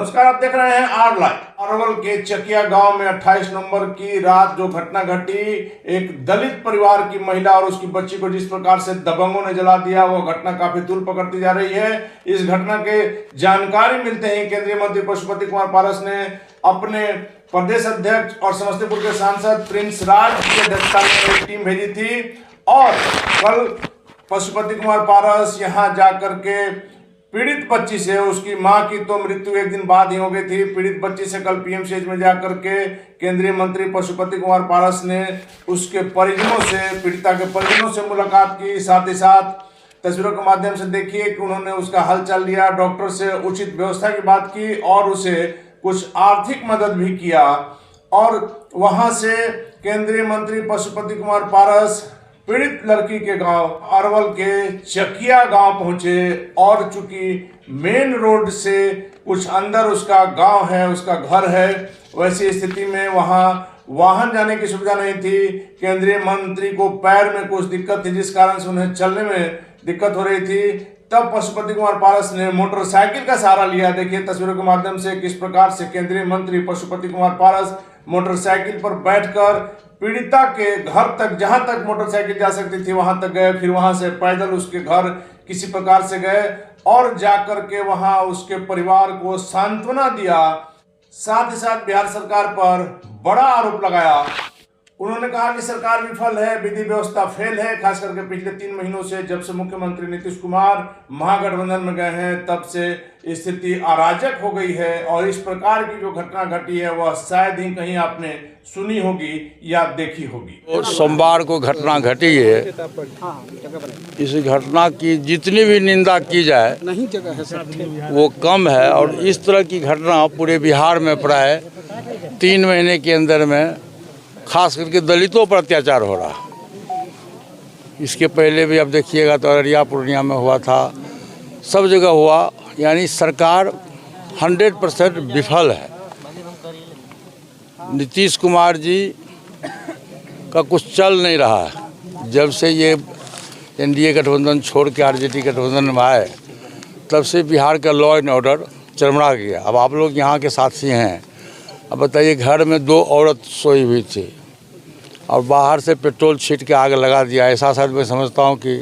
नमस्कार, आप देख रहे हैं आर लाइव। अरवल के चकिया गांव में 28 नवंबर की रात जो घटना घटी, एक दलित परिवार की महिला और उसकी बच्ची को जिस प्रकार से दबंगों ने जला दिया, वो घटना काफी तूल पकड़ती जा रही है। इस घटना के जानकारी मिलते ही केंद्रीय मंत्री पशुपति कुमार पारस ने अपने प्रदेश अध्यक्ष और समस्तीपुर के सांसद प्रिंस राज की अध्यक्षता में एक टीम भेजी थी और कल पशुपति कुमार पारस यहां जाकर के पीड़ित बच्ची से, उसकी मां की तो मृत्यु एक दिन बाद ही हो गई थी, पीड़ित बच्ची से कल पीएमसीएच में जाकर के केंद्रीय मंत्री पशुपति कुमार पारस ने उसके परिजनों से, पीड़िता के परिजनों से मुलाकात की। साथ ही साथ तस्वीरों के माध्यम से देखिए कि उन्होंने उसका हालचाल लिया, डॉक्टर से उचित व्यवस्था की बात की और उसे कुछ आर्थिक मदद भी किया। और वहां से केंद्रीय मंत्री पशुपति कुमार पारस पीड़ित लड़की के गांव अरवल के चकिया गांव पहुंचे और चूंकि मेन रोड से कुछ अंदर उसका गांव है, उसका घर है, वैसी स्थिति में वहां वाहन जाने की सुविधा नहीं थी। केंद्रीय मंत्री को पैर में कुछ दिक्कत थी, जिस कारण से उन्हें चलने में दिक्कत हो रही थी। तब पशुपति कुमार पारस ने मोटरसाइकिल का सहारा लिया। देखिए तस्वीरों के माध्यम से किस प्रकार से केंद्रीय मंत्री पशुपति कुमार पारस मोटरसाइकिल पर बैठकर पीड़िता के घर तक, जहां तक मोटरसाइकिल जा सकती थी वहां तक गए, फिर वहां से पैदल उसके घर किसी प्रकार से गए और जाकर के वहां उसके परिवार को सांत्वना दिया। साथ ही साथ बिहार सरकार पर बड़ा आरोप लगाया। उन्होंने कहा कि सरकार विफल है, विधि व्यवस्था फेल है। खास करके पिछले 3 महीनों से जब से मुख्यमंत्री नीतीश कुमार महागठबंधन में गए हैं, तब से स्थिति अराजक हो गई है। और इस प्रकार की जो घटना घटी है वह शायद ही कहीं आपने सुनी होगी या देखी होगी। और सोमवार को घटना घटी है, इस घटना की जितनी भी निंदा की जाए वो कम है। और इस तरह की घटना पूरे बिहार में प्राय 3 महीने के अंदर में खास करके दलितों पर अत्याचार हो रहा। इसके पहले भी अब देखिएगा तो अररिया पूर्णिया में हुआ था, सब जगह हुआ। यानी सरकार 100% विफल है। नीतीश कुमार जी का कुछ चल नहीं रहा है। जब से ये एनडीए गठबंधन छोड़ के आरजेडी गठबंधन में आए, तब से बिहार का लॉ एंड ऑर्डर चरमरा गया। अब आप लोग यहाँ के साथी हैं, अब बताइए, घर में 2 औरत सोई हुई थी और बाहर से पेट्रोल छीट के आग लगा दिया। ऐसा शायद मैं समझता हूँ कि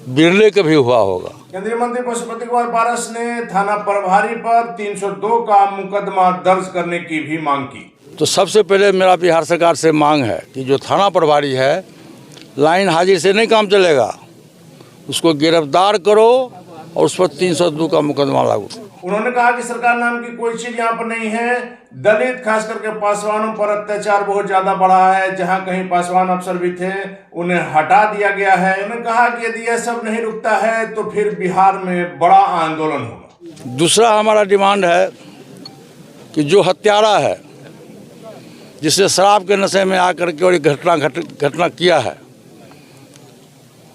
बिरले कभी हुआ होगा। केंद्रीय मंत्री पशुपति कुमार पारस ने थाना प्रभारी पर 302 का मुकदमा दर्ज करने की भी मांग की। तो सबसे पहले मेरा बिहार सरकार से मांग है कि जो थाना प्रभारी है, लाइन हाजिर से नहीं काम चलेगा, उसको गिरफ्तार करो और उस पर 302 का मुकदमा लागू। उन्होंने कहा कि सरकार नाम की कोई चीज यहाँ पर नहीं है। दलित खास करके पासवानों पर अत्याचार बहुत ज्यादा बढ़ा है। जहाँ कहीं पासवान अफसर भी थे उन्हें हटा दिया गया है। उन्होंने कहा कि यदि यह सब नहीं रुकता है तो फिर बिहार में बड़ा आंदोलन होगा। दूसरा हमारा डिमांड है कि जो हत्यारा है, जिसने शराब के नशे में आकर के और घटना किया है,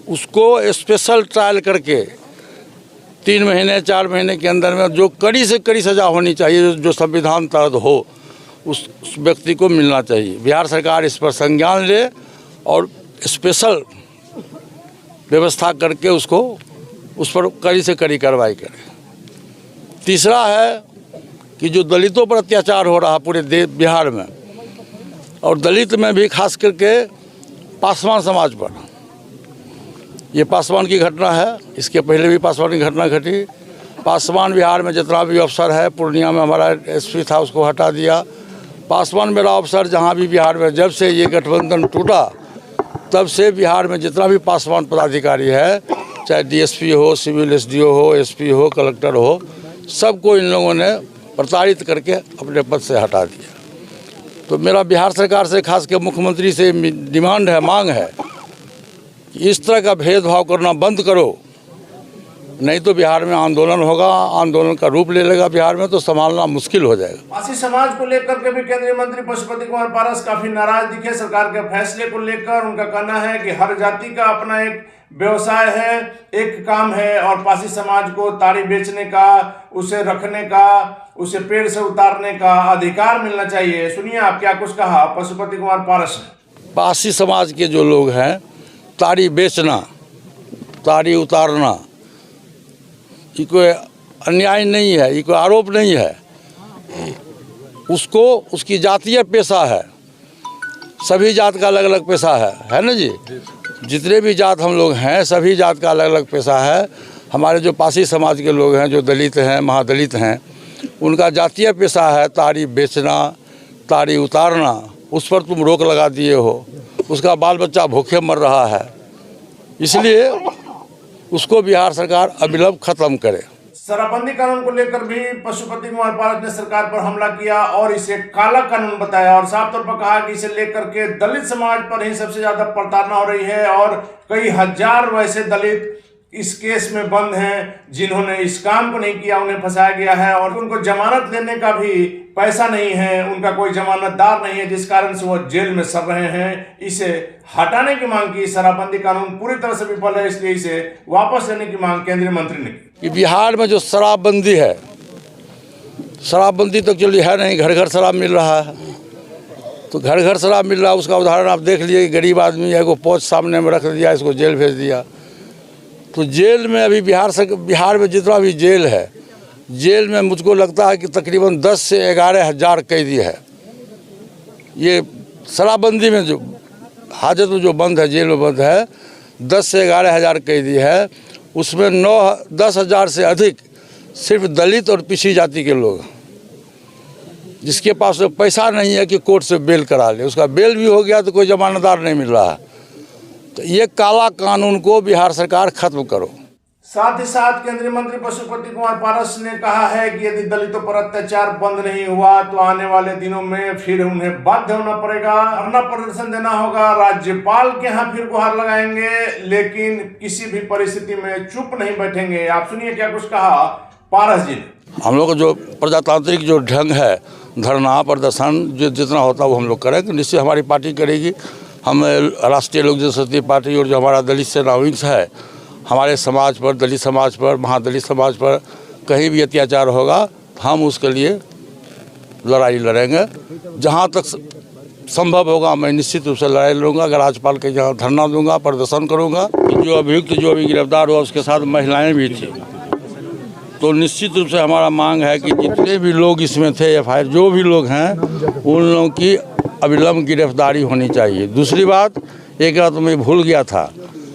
उसको स्पेशल ट्रायल करके 3 महीने 4 महीने के अंदर में जो कड़ी से कड़ी सज़ा होनी चाहिए, जो संविधान तहत हो, उस व्यक्ति को मिलना चाहिए। बिहार सरकार इस पर संज्ञान ले और स्पेशल व्यवस्था करके उसको उस पर कड़ी से कड़ी कार्रवाई करे। तीसरा है कि जो दलितों पर अत्याचार हो रहा पूरे बिहार में, और दलित में भी खास करके पासवान समाज पर, ये पासवान की घटना है। इसके पहले भी पासवान की घटना घटी। पासवान बिहार में जितना भी अफसर है, पूर्णिया में हमारा एसपी था, उसको हटा दिया। पासवान मेरा अफसर जहाँ भी बिहार में, जब से ये गठबंधन टूटा तब से बिहार में जितना भी पासवान पदाधिकारी है, चाहे डीएसपी हो, सिविल एसडीओ हो, एसपी हो, कलेक्टर हो, सबको इन लोगों ने प्रताड़ित करके अपने पद से हटा दिया। तो मेरा बिहार सरकार से, खास कर मुख्यमंत्री से डिमांड है, मांग है, इस तरह का भेदभाव करना बंद करो, नहीं तो बिहार में आंदोलन होगा, आंदोलन का रूप ले लेगा बिहार में, तो संभालना मुश्किल हो जाएगा। पासी समाज को लेकर के भी केंद्रीय मंत्री पशुपति कुमार पारस काफी नाराज दिखे सरकार के फैसले को लेकर। उनका कहना है कि हर जाति का अपना एक व्यवसाय है, एक काम है, और पासी समाज को ताड़ी बेचने का, उसे रखने का, उसे पेड़ से उतारने का अधिकार मिलना चाहिए। सुनिए आप क्या कुछ कहा पशुपति कुमार पारस ने। पासी समाज के जो लोग हैं, ताड़ी बेचना, ताड़ी उतारना, ये कोई अन्याय नहीं है, ये कोई आरोप नहीं है। उसको उसकी जातीय पेशा है, सभी जात का अलग अलग पेशा है ना जी। जितने भी जात हम लोग हैं सभी जात का अलग अलग पेशा है। हमारे जो पासी समाज के लोग हैं, जो दलित हैं, महादलित हैं, उनका जातीय पेशा है ताड़ी बेचना, ताड़ी उतारना। उस पर तुम रोक लगा दिए हो, उसका बाल बच्चा भूखे मर रहा है, इसलिए उसको बिहार सरकार अविलंब खत्म करे। शराबबंदी कानून को लेकर भी पशुपति कुमार पारस ने सरकार पर हमला किया और इसे काला कानून बताया और साफ तौर पर कहा कि इसे लेकर के दलित समाज पर ही सबसे ज्यादा प्रताड़ना हो रही है और कई हजार वैसे दलित इस केस में बंद हैं जिन्होंने इस काम को नहीं किया, उन्हें फंसाया गया है और उनको जमानत लेने का भी पैसा नहीं है, उनका कोई जमानतदार नहीं है, जिस कारण से वो जेल में सड़ रहे हैं। इसे हटाने की मांग की। शराबबंदी कानून पूरी तरह से विफल है, इसलिए इसे वापस लेने की मांग केंद्रीय मंत्री ने की। कि बिहार में जो शराबबंदी है, शराबबंदी तो चलिए है नहीं, घर घर शराब मिल रहा है। तो घर घर शराब मिल रहा है, उसका उदाहरण आप देख लीजिए। गरीब आदमी है, को पौच सामने में रख दिया, इसको जेल भेज दिया। तो जेल में अभी बिहार में जितना भी जेल है, जेल में मुझको लगता है कि तकरीबन 10 से 11 हज़ार कैदी है। ये शराबबंदी में जो हाजत में जो बंद है, जेल में बंद है, 10 से 11 हज़ार कैदी है। उसमें 9-10 हज़ार से अधिक सिर्फ दलित और पिछड़ी जाति के लोग, जिसके पास तो पैसा नहीं है कि कोर्ट से बेल करा ले। उसका बेल भी हो गया तो कोई जमानतदार नहीं मिल रहा है। तो ये काला कानून को बिहार सरकार खत्म करो। साथ ही साथ केंद्रीय मंत्री पशुपति कुमार पारस ने कहा है कि यदि दलितों पर अत्याचार बंद नहीं हुआ तो आने वाले दिनों में फिर उन्हें बाध्य होना पड़ेगा, धरना प्रदर्शन देना होगा, राज्यपाल के यहाँ फिर गुहार लगाएंगे, लेकिन किसी भी परिस्थिति में चुप नहीं बैठेंगे। आप सुनिए क्या कुछ कहा पारस जी ने। हम लोग का जो प्रजातांत्रिक जो ढंग है, धरना प्रदर्शन जो जितना होता है वो हम लोग करेंगे, निश्चित हमारी पार्टी करेगी। हम राष्ट्रीय लोक जनशक्ति पार्टी और जो हमारा दलित सेना विंग्स है, हमारे समाज पर, दलित समाज पर, महादलित समाज पर कहीं भी अत्याचार होगा हम उसके लिए लड़ाई लड़ेंगे। जहाँ तक संभव होगा मैं निश्चित रूप से लड़ाई लड़ूंगा। राज्यपाल के यहाँ धरना दूंगा, प्रदर्शन करूंगा। जो अभियुक्त जो अभी गिरफ्तार हुआ उसके साथ महिलाएं भी थी, तो निश्चित रूप से हमारा मांग है कि जितने भी लोग इसमें थे, FIR जो भी लोग हैं, उन लोगों की अविलंब गिरफ्तारी होनी चाहिए। दूसरी बात, एक बात मैं भूल गया था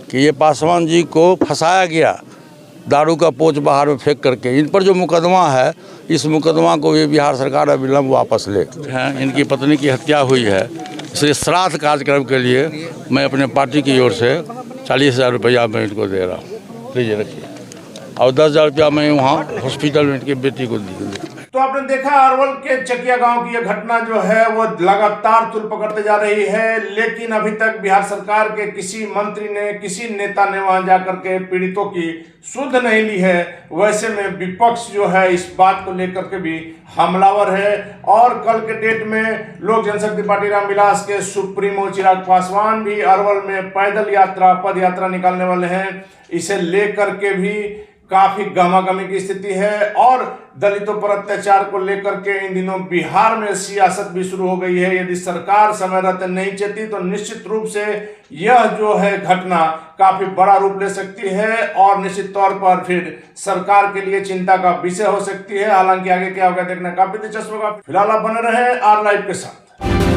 कि ये पासवान जी को फंसाया गया दारू का पोच बाहर में फेंक करके। इन पर जो मुकदमा है, इस मुकदमा को भी बिहार सरकार अविलंब वापस ले। इनकी पत्नी की हत्या हुई है, इसलिए श्राद्ध कार्यक्रम के लिए मैं अपने पार्टी की ओर से 40,000 रुपया मैं इनको दे रहा हूँ, लीजिए रखिए। और 10,000 रुपया मैं वहाँ हॉस्पिटल में इनकी बेटी को दी। तो आपने देखा अरवल के चकिया गांव की यह घटना जो है वो लगातार तूल पकड़ते जा रही है, लेकिन अभी तक बिहार सरकार के किसी मंत्री ने, किसी नेता ने वहां जाकर के पीड़ितों की सुध नहीं ली है। वैसे में विपक्ष जो है इस बात को लेकर के भी हमलावर है और कल के डेट में लोक जनशक्ति पार्टी रामविलास के सुप्रीमो चिराग पासवान भी अरवल में पैदल यात्रा, पद यात्रा निकालने वाले हैं। इसे लेकर के भी काफी गहमागहमी की स्थिति है और दलितों पर अत्याचार को लेकर के इन दिनों बिहार में सियासत भी शुरू हो गई है। यदि सरकार समय रहते नहीं चलती तो निश्चित रूप से यह जो है घटना काफी बड़ा रूप ले सकती है और निश्चित तौर पर फिर सरकार के लिए चिंता का विषय हो सकती है। हालांकि आगे क्या होगा देखना काफी दिलचस्प होगा। फिलहाल आप बने रहे R Live के साथ।